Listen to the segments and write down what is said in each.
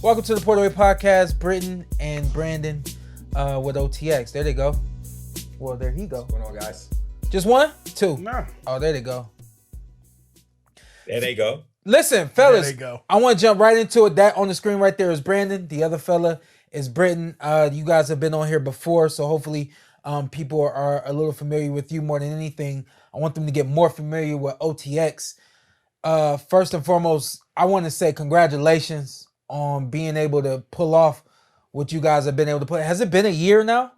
Welcome to the PorterWay Podcast. Britton and Brandon with OTX. There they go. Well, there he go. What's going on, guys? Just one? Two? No. Oh, there they go. There they go. Listen, fellas, There they go. I want to jump right into it. That on the screen right there is Brandon. The other fella is Britton. You guys have been on here before, so hopefully people are a little familiar with you more than anything. I want them to get more familiar with OTX. First and foremost, I want to say congratulations on being able to pull off what you guys have been able to put. Has it been a year now?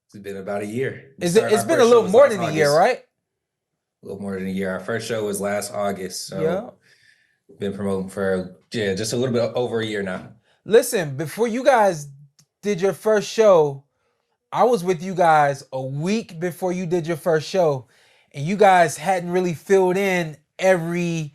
It's been about a year. It's been a little more than a year, right? A little more than a year. Our first show was last August, so Yeah. been promoting for just a little bit over a year now. Listen, before you guys did your first show, I was with you guys a week before you did your first show, and you guys hadn't really filled in every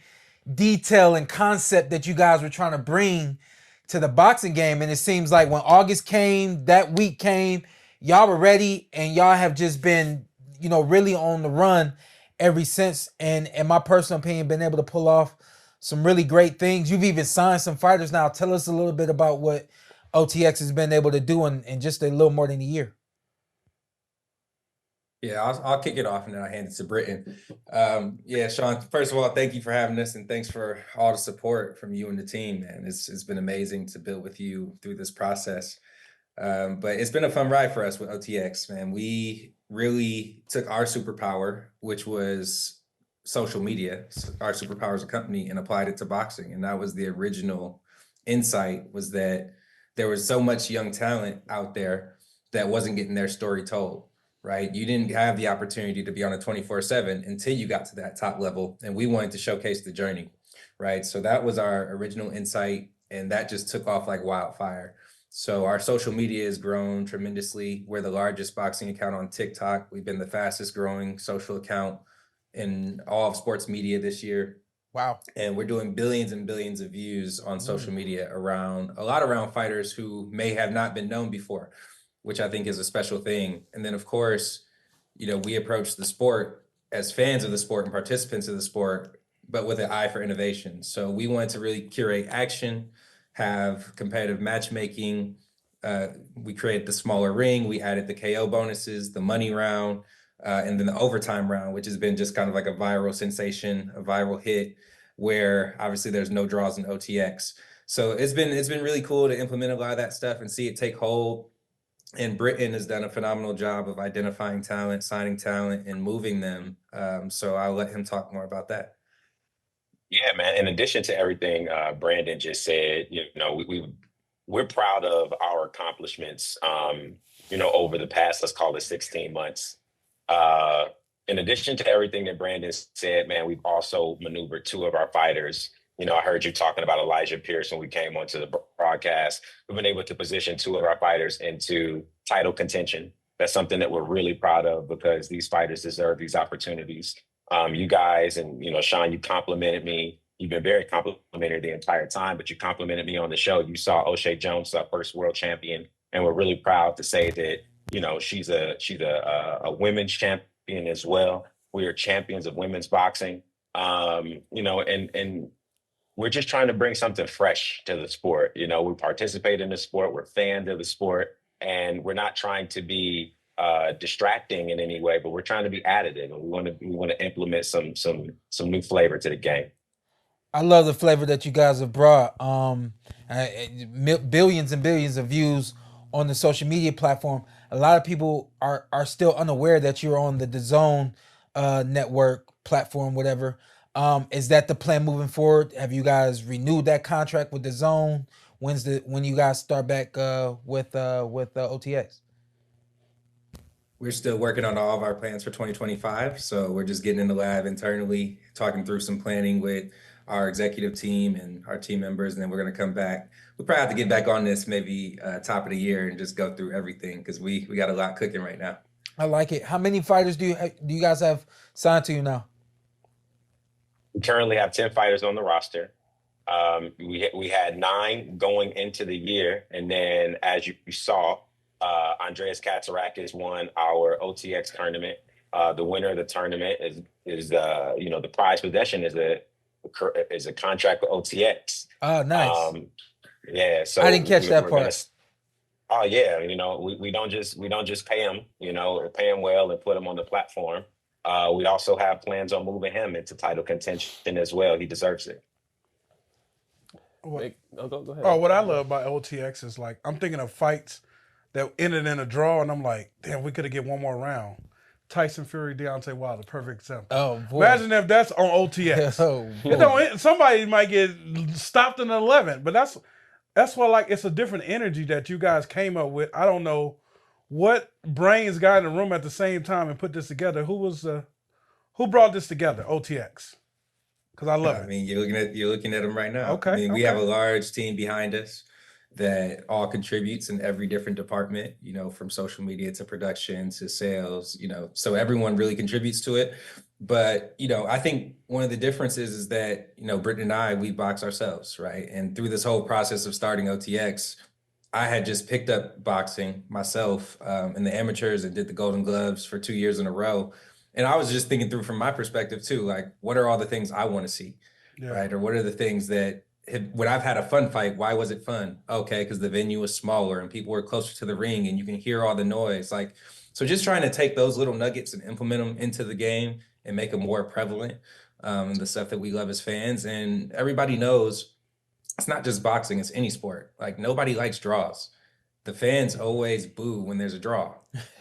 detail and concept that you guys were trying to bring to the boxing game. And it seems like when August came, that week came, y'all were ready, and y'all have just been, really on the run ever since. And in my personal opinion, been able to pull off some really great things. You've even signed some fighters now. Tell us a little bit about what OTX has been able to do in just a little more than a year. Yeah, I'll kick it off and then I'll hand it to Britton. Shawn, first of all, thank you for having us and thanks for all the support from you and the team, man. It's been amazing to build with you through this process. But it's been a fun ride for us with OTX, man. We really took our superpower, which was social media, our superpower as a company, and applied it to boxing. And that was the original insight, was that there was so much young talent out there that wasn't getting their story told. Right? You didn't have the opportunity to be on a 24/7 until you got to that top level. And we wanted to showcase the journey. Right? So that was our original insight. And that just took off like wildfire. So our social media has grown tremendously. We're the largest boxing account on TikTok. We've been the fastest growing social account in all of sports media this year. Wow. And we're doing billions and billions of views on social media around fighters who may have not been known before, which I think is a special thing. And then, of course, we approach the sport as fans of the sport and participants of the sport, but with an eye for innovation. So we wanted to really curate action, have competitive matchmaking. We created the smaller ring. We added the KO bonuses, the money round, and then the overtime round, which has been just kind of like a viral sensation, a viral hit, where obviously there's no draws in OTX. So it's been really cool to implement a lot of that stuff and see it take hold. And Britton has done a phenomenal job of identifying talent, signing talent, and moving them. So I'll let him talk more about that. Yeah, man. In addition to everything Brandon just said, we're proud of our accomplishments, over the past, let's call it 16 months. In addition to everything that Brandon said, man, we've also maneuvered two of our fighters. I heard you talking about Elijah Pierce when we came onto the broadcast. We've been able to position two of our fighters into title contention. That's something that we're really proud of because these fighters deserve these opportunities. You guys and, Shawn, you complimented me. You've been very complimentary the entire time, but you complimented me on the show. You saw O'Shea Jones, our first world champion, and we're really proud to say that, she's a women's champion as well. We are champions of women's boxing, and we're just trying to bring something fresh to the sport. We participate in the sport. We're fans of the sport, and we're not trying to be distracting in any way, but we're trying to be additive, and we want to implement some new flavor to the game. I love the flavor that you guys have brought. Billions and billions of views on the social media platform. A lot of people are still unaware that you're on the DAZN network platform, whatever. Is that the plan moving forward? Have you guys renewed that contract with DAZN? When you guys start back with OTX? We're still working on all of our plans for 2025. So we're just getting in the lab internally, talking through some planning with our executive team and our team members. And then we're going to come back. We'll probably have to get back on this maybe top of the year and just go through everything because we got a lot cooking right now. I like it. How many fighters do you guys have signed to you now? We currently have 10 fighters on the roster. We had 9 going into the year. And then as you saw, Andreas Katsarakis won our OTX tournament. The winner of the tournament is the prize possession is is a contract with OTX. Oh, nice. Yeah, so I didn't catch that we're gonna. part. Oh yeah, we don't just pay him, pay him well and put him on the platform. We also have plans on moving him into title contention as well. He deserves it. Go ahead. Oh, what I love about OTX is like I'm thinking of fights that ended in a draw, and I'm like, damn, we could have get one more round. Tyson Fury, Deontay Wilder, perfect example. Oh, boy. Imagine if that's on OTX. Oh, It don't. Somebody might get stopped in the 11th, but that's why like it's a different energy that you guys came up with. I don't know what brains got in the room at the same time and put this together. Who brought this together? OTX. Because I love I it. mean, you're looking at them right now. Okay, I mean, we have a okay. large team behind us that all contributes in every different department, from social media to production to sales, so everyone really contributes to it. But, I think one of the differences is that, Britton and I, we box ourselves, right? And through this whole process of starting OTX, I had just picked up boxing myself in the amateurs and did the Golden Gloves for 2 years in a row. And I was just thinking through from my perspective too, like, what are all the things I want to see, Yeah. right? Or what are the things that when I've had a fun fight, why was it fun? Okay, because the venue was smaller and people were closer to the ring and you can hear all the noise. Like, so just trying to take those little nuggets and implement them into the game and make them more prevalent, the stuff that we love as fans. And everybody knows it's not just boxing, it's any sport. Like, nobody likes draws. The fans always boo when there's a draw.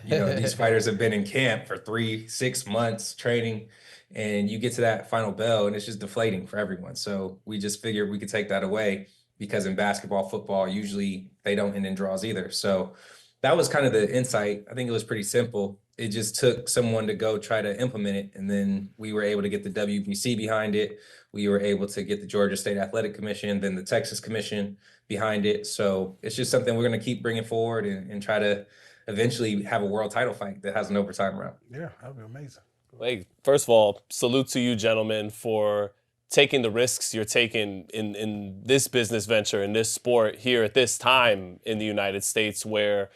These fighters have been in camp for 3-6 months training, and you get to that final bell and it's just deflating for everyone. So we just figured we could take that away, because in basketball, football, usually they don't end in draws either. So that was kind of the insight. I think it was pretty simple. It just took someone to go try to implement it. And then we were able to get the WBC behind it. We were able to get the Georgia State Athletic Commission, then the Texas Commission behind it. So it's just something we're going to keep bringing forward and try to eventually have a world title fight that has an overtime round. Yeah, that'd be amazing. Hey, first of all, salute to you, gentlemen, for taking the risks you're taking in this business venture, in this sport here at this time in the United States, where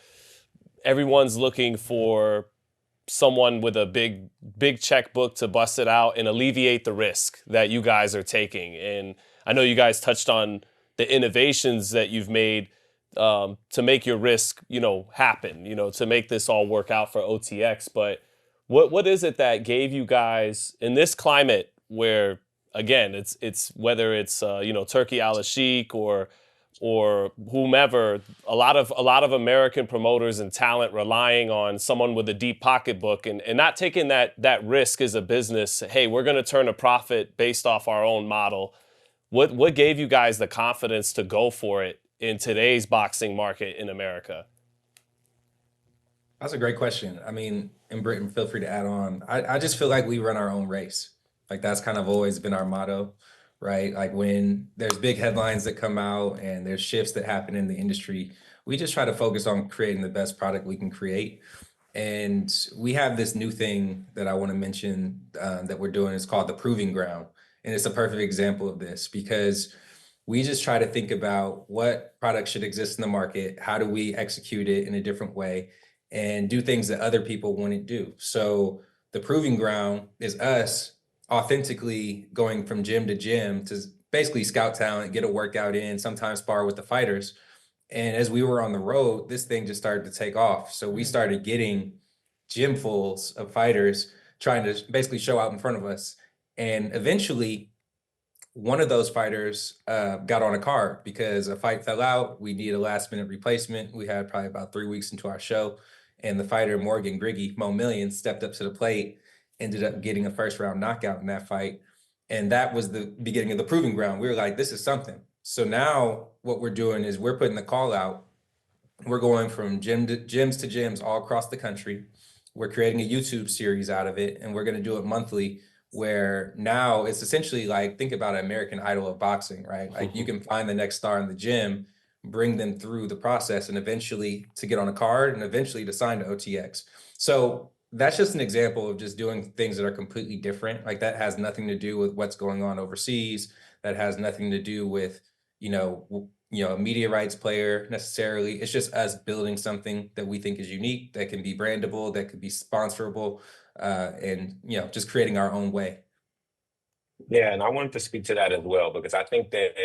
everyone's looking for someone with a big checkbook to bust it out and alleviate the risk that you guys are taking. And I know you guys touched on the innovations that you've made to make your risk, happen, to make this all work out for OTX. But what is it that gave you guys in this climate where, again, it's whether it's Turkey Al-Sheikh or whomever, a lot of American promoters and talent relying on someone with a deep pocketbook and not taking that risk as a business. Hey, we're going to turn a profit based off our own model. What gave you guys the confidence to go for it in today's boxing market in America? That's a great question. I mean, and Britton, feel free to add on. I just feel like we run our own race. Like, that's kind of always been our motto, right? Like, when there's big headlines that come out and there's shifts that happen in the industry, we just try to focus on creating the best product we can create. And we have this new thing that I want to mention that we're doing. It's called the Proving Ground. And it's a perfect example of this, because we just try to think about what products should exist in the market, how do we execute it in a different way, and do things that other people wouldn't do. So the Proving Ground is us authentically going from gym to gym to basically scout talent, get a workout in, sometimes spar with the fighters. And as we were on the road, this thing just started to take off. So we started getting gym fulls of fighters trying to basically show out in front of us. And eventually, one of those fighters got on a card because a fight fell out. We needed a last-minute replacement. We had probably about 3 weeks into our show. And the fighter, Morgan Griggy, Mo Million, stepped up to the plate, ended up getting a first-round knockout in that fight. And that was the beginning of the Proving Ground. We were like, this is something. So now what we're doing is we're putting the call out. We're going from gyms to gyms all across the country. We're creating a YouTube series out of it, and we're going to do it monthly, where now it's essentially like, think about an American Idol of boxing, right? Like, you can find the next star in the gym, bring them through the process, and eventually to get on a card and eventually to sign to OTX. So that's just an example of just doing things that are completely different. Like, that has nothing to do with what's going on overseas. That has nothing to do with, a media rights player necessarily. It's just us building something that we think is unique, that can be brandable, that could be sponsorable, and just creating our own way. Yeah, and I wanted to speak to that as well because I think that,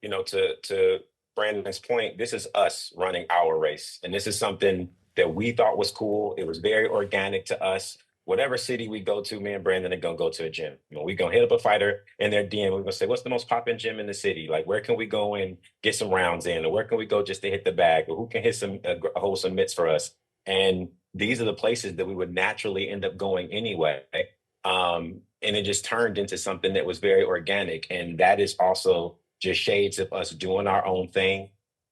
to Brandon's point, this is us running our race, and this is something that we thought was cool. It was very organic to us. Whatever city we go to, me and Brandon are gonna go to a gym. We're gonna hit up a fighter in their DM. We're gonna say, "What's the most popping gym in the city? Like, where can we go and get some rounds in, or where can we go just to hit the bag, or who can hit hold some mitts for us?" And these are the places that we would naturally end up going anyway. And it just turned into something that was very organic. And that is also just shades of us doing our own thing,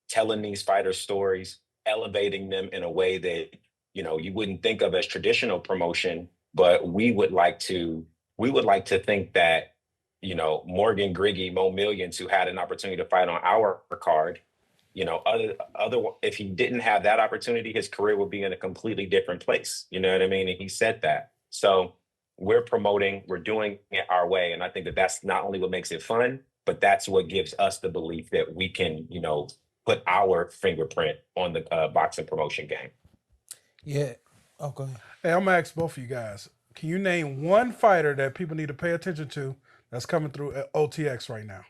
telling these fighters stories, elevating them in a way that, you wouldn't think of as traditional promotion, but we would like to think that, Morgan Griggy, Mo Millions, who had an opportunity to fight on our card, other if he didn't have that opportunity, his career would be in a completely different place. You know what I mean? And he said that. So we're promoting, we're doing it our way. And I think that that's not only what makes it fun, but that's what gives us the belief that we can, put our fingerprint on the boxing promotion game. Yeah. Oh, go ahead. Hey, I'm gonna ask both of you guys. Can you name one fighter that people need to pay attention to that's coming through at OTX right now?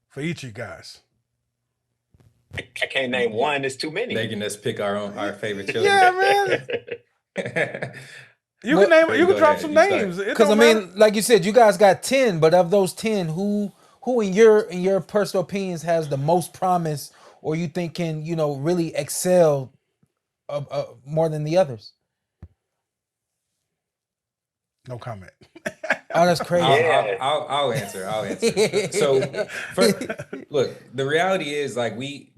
For each of you guys. I can't name one. It's too many. Making us pick our favorite children. Yeah, man. You can name. You can drop some names. Because I mean, like you said, you guys got 10, but of those 10, who in your personal opinions has the most promise, or you think can really excel more than the others? No comment. Oh, that's crazy. I'll answer. So, look, the reality is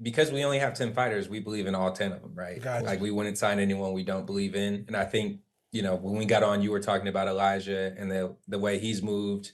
because we only have 10 fighters, we believe in all 10 of them, right? Gotcha. Like we wouldn't sign anyone we don't believe in. And I think, when we got on, you were talking about Elijah and the way he's moved.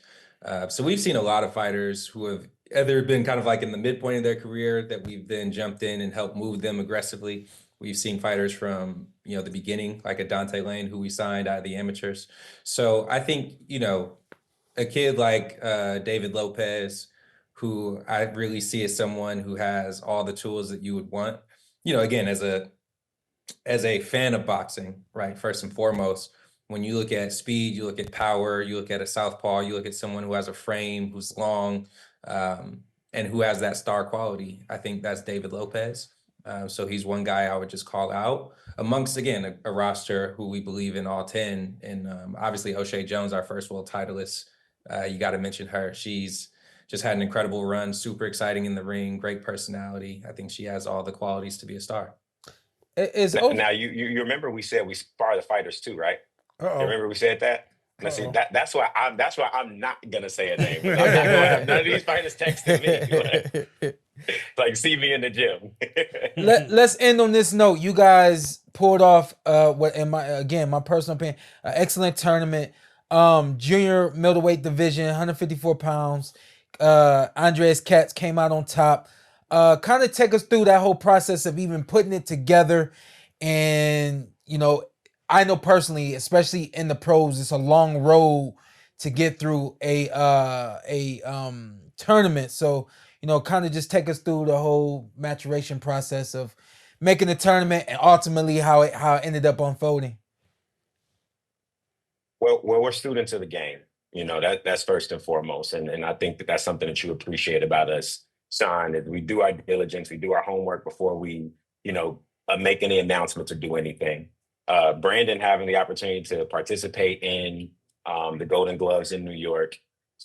So we've seen a lot of fighters who have either been kind of like in the midpoint of their career that we've then jumped in and helped move them aggressively. We've seen fighters from, the beginning, like a Dante Lane, who we signed out of the amateurs. So I think, a kid like David Lopez, who I really see as someone who has all the tools that you would want, again, as a fan of boxing, right? First and foremost, when you look at speed, you look at power, you look at a southpaw, you look at someone who has a frame, who's long, and who has that star quality. I think that's David Lopez. So he's one guy I would just call out amongst, again, a roster who we believe in all 10. And obviously O'Shea Jones, our first world titleist, you got to mention her. She's just had an incredible run, super exciting in the ring, great personality. I think she has all the qualities to be a star. Now you remember we said we spar the fighters too, right? Uh-oh. You remember we said that? Now, see, that's why I'm not gonna say a name. I'm not gonna have none of these fighters texting me. Like see me in the gym. Let's end on this note. You guys pulled off my personal opinion, an excellent tournament. Junior middleweight division, 154 pounds. Andreas Katz came out on top. Kind of take us through that whole process of even putting it together. And, I know personally, especially in the pros, it's a long road to get through a tournament. So, kind of just take us through the whole maturation process of making the tournament and ultimately how it ended up unfolding. Well, we're students of the game. That's first and foremost. And I think that's something that you appreciate about us, Sean, is we do our diligence, we do our homework before we, make any announcements or do anything. Brandon having the opportunity to participate in the Golden Gloves in New York,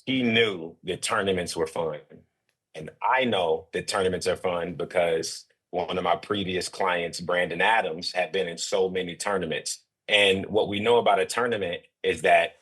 he knew that tournaments were fun. And I know that tournaments are fun because one of my previous clients, Brandon Adams, had been in so many tournaments. And what we know about a tournament is that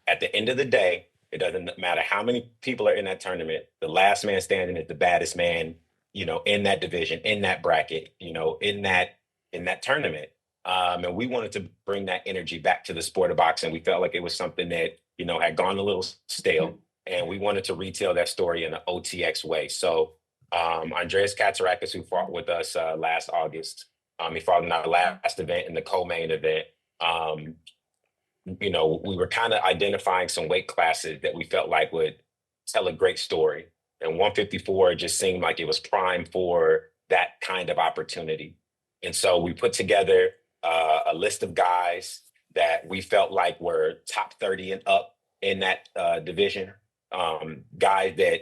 at the end of the day, it doesn't matter how many people are in that tournament, the last man standing is the baddest man, in that division, in that bracket, in that tournament. And we wanted to bring that energy back to the sport of boxing. We felt like it was something that, had gone a little stale, and we wanted to retell that story in an OTX way. So Andreas Katsarakis, who fought with us last August, he fought in our last event in the co-main event. We were kind of identifying some weight classes that we felt like would tell a great story. And 154 just seemed like it was prime for that kind of opportunity. And so we put together a list of guys that we felt like were top 30 and up in that division. guys that,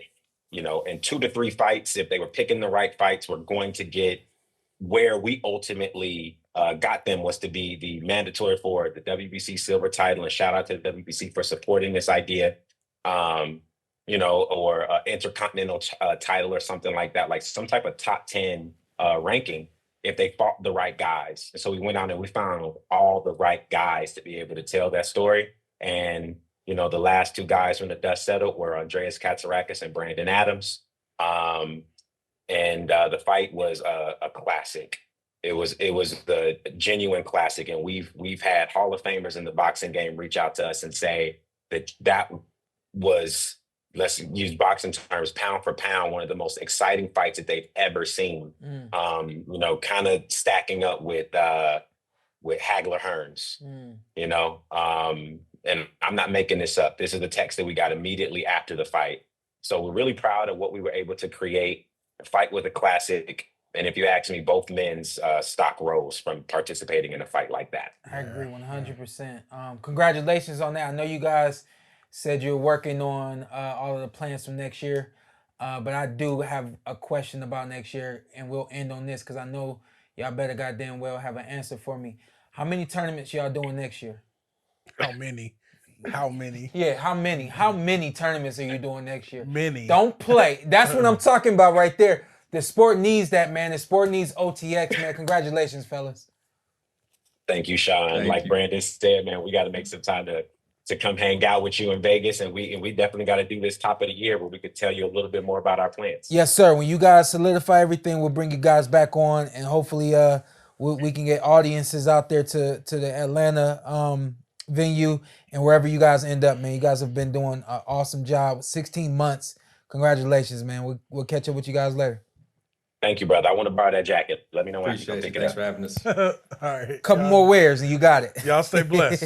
you know, in 2 to 3 fights, if they were picking the right fights, were going to get where we ultimately got them, was to be the mandatory for the WBC silver title. And shout out to the WBC for supporting this idea, you know, or intercontinental title or something like that, like some type of top 10 ranking if they fought the right guys. And so we went out and we found all the right guys to be able to tell that story. And, you know, the last 2 guys when the dust settled were Andreas Katsarakis and Brandon Adams. And the fight was a classic. It was the genuine classic. And we've had Hall of Famers in the boxing game reach out to us and say that was, let's use boxing terms, pound for pound, one of the most exciting fights that they've ever seen. You know, kind of stacking up with Hagler Hearns, you know, and I'm not making this up. This is the text that we got immediately after the fight. So we're really proud of what we were able to create, a fight with a classic. And if you ask me, both men's stock rose from participating in a fight like that. I agree 100%. Congratulations on that. I know you guys said you're working on all of the plans for next year, but I do have a question about next year, and we'll end on this because I know y'all better goddamn well have an answer for me. How many tournaments y'all doing next year? How many? How many? Yeah, how many? How many tournaments are you doing next year? Many. Don't play. That's what I'm talking about right there. The sport needs that, man. The sport needs OTX, man. Congratulations, fellas. Thank you, Sean. Like Brandon said, man, we got to make some time to come hang out with you in Vegas, and we definitely got to do this top of the year where we could tell you a little bit more about our plans. Yes, sir. When you guys solidify everything, we'll bring you guys back on, and hopefully we can get audiences out there to the Atlanta venue and wherever you guys end up, man. You guys have been doing an awesome job. 16 months. Congratulations, man. We'll catch up with you guys later. Thank you, brother. I want to borrow that jacket. Let me know when I can Appreciate come you. pick it Thanks up. for having us. All right. Couple more wears and you got it. Y'all stay blessed.